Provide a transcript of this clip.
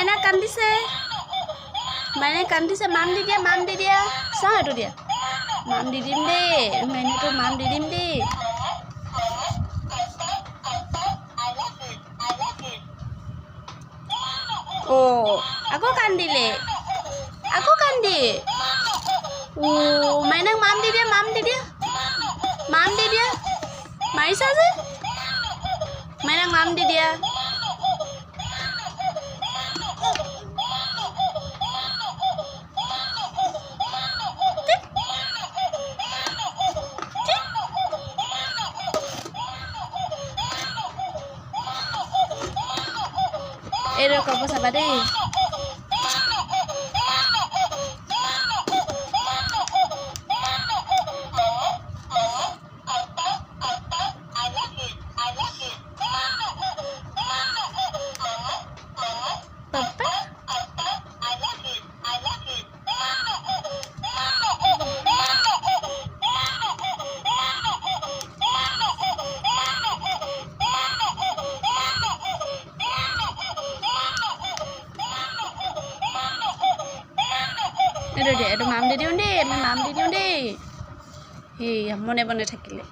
মাইনা কান্দিছে মাম দি দিয়া চাওঁ এইটো দিয়া মাম দি দিম দেই মাইনাটো মাম দি দিম দেই আকৌ কান্দিলে মাইনাক মাম দি দিয়া মাৰিছা যে মাইনাক মাম দি দিয়া এইটো কাপোৰ চাবা দেই এইটো মাম দি দিওঁ দেই সেই মনে থাকিলে